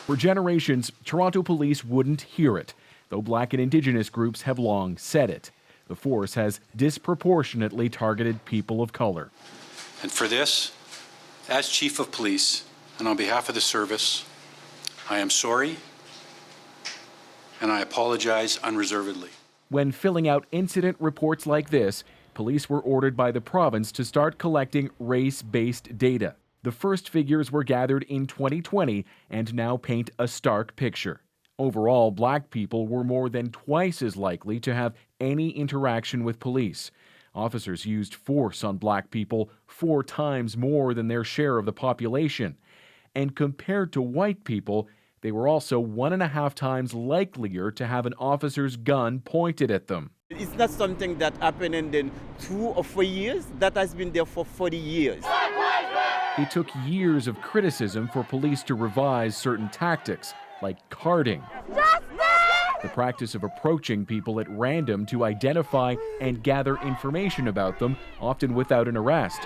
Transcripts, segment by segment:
For generations, Toronto police wouldn't hear it, though Black and Indigenous groups have long said it. The force has disproportionately targeted people of color. And for this, as Chief of Police, and on behalf of the service, I am sorry, and I apologize unreservedly. When filling out incident reports like this, police were ordered by the province to start collecting race-based data. The first figures were gathered in 2020 and now paint a stark picture. Overall, Black people were more than twice as likely to have any interaction with police. Officers used force on Black people 4 times more than their share of the population. And compared to white people, they were also 1.5 times likelier to have an officer's gun pointed at them. It's not something that happened in 2 or 4 years. That has been there for 40 years. It took years of criticism for police to revise certain tactics, like carding. The practice of approaching people at random to identify and gather information about them, often without an arrest.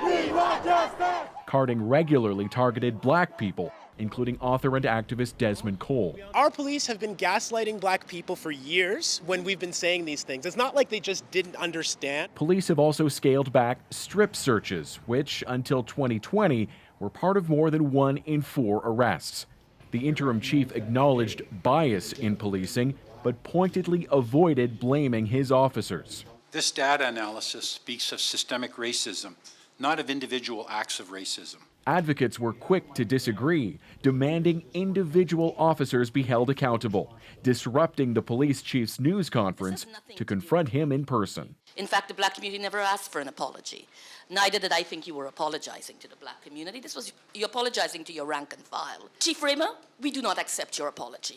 Carding regularly targeted Black people, including author and activist Desmond Cole. Our police have been gaslighting Black people for years when we've been saying these things. It's not like they just didn't understand. Police have also scaled back strip searches, which, until 2020, were part of more than 1 in 4 arrests. The interim chief acknowledged bias in policing, but pointedly avoided blaming his officers. This data analysis speaks of systemic racism, not of individual acts of racism. Advocates were quick to disagree, demanding individual officers be held accountable, disrupting the police chief's news conference to confront him in person. In fact, the Black community never asked for an apology. Neither did I think you were apologizing to the Black community. This was you apologizing to your rank and file. Chief Raymer, we do not accept your apology.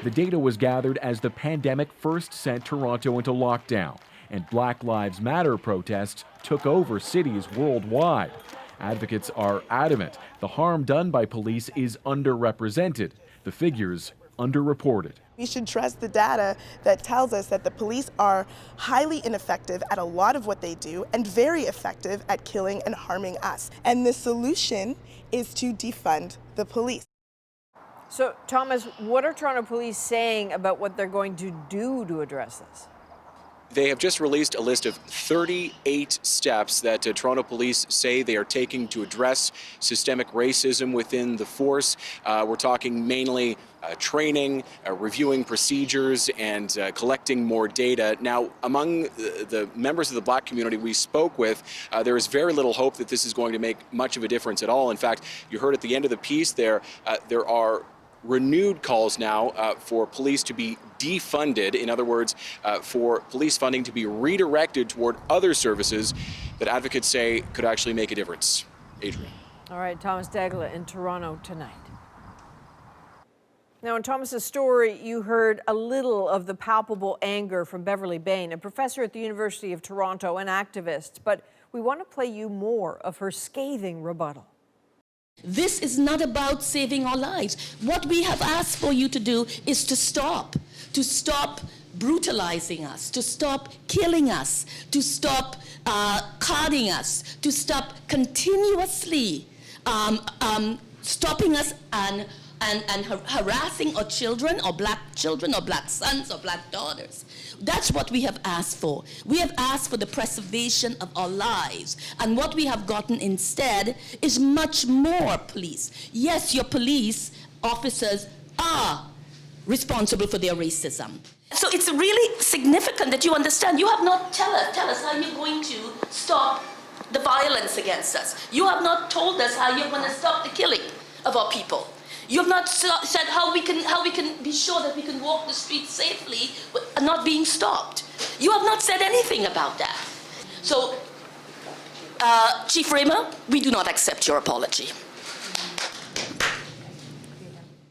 The data was gathered as the pandemic first sent Toronto into lockdown, and Black Lives Matter protests took over cities worldwide. Advocates are adamant the harm done by police is underrepresented, the figures underreported. We should trust the data that tells us that the police are highly ineffective at a lot of what they do and very effective at killing and harming us. And the solution is to defund the police. So, Thomas, what are Toronto police saying about what they're going to do to address this? They have just released a list of 38 steps that Toronto police say they are taking to address systemic racism within the force. We're talking mainly training, reviewing procedures, and collecting more data. Now, among the members of the Black community we spoke with, there is very little hope that this is going to make much of a difference at all. In fact, you heard at the end of the piece there are renewed calls now for police to be defunded. In other words, for police funding to be redirected toward other services that advocates say could actually make a difference. Adrienne. All right, Thomas Dagla in Toronto tonight. Now, in Thomas's story, you heard a little of the palpable anger from Beverly Bain, a professor at the University of Toronto, an activist, but we want to play you more of her scathing rebuttal. This is not about saving our lives. What we have asked for you to do is to stop brutalizing us, to stop killing us, to stop carding us, to stop continuously stopping us and harassing our children, or Black sons, or Black daughters. That's what we have asked for. We have asked for the preservation of our lives. And what we have gotten instead is much more police. Yes, your police officers are responsible for their racism. So it's really significant that you understand. You have not tell us how you're going to stop the violence against us. You have not told us how you're going to stop the killing of our people. You have not said how we can be sure that we can walk the streets safely not being stopped. You have not said anything about that. So, Chief Raymer, we do not accept your apology.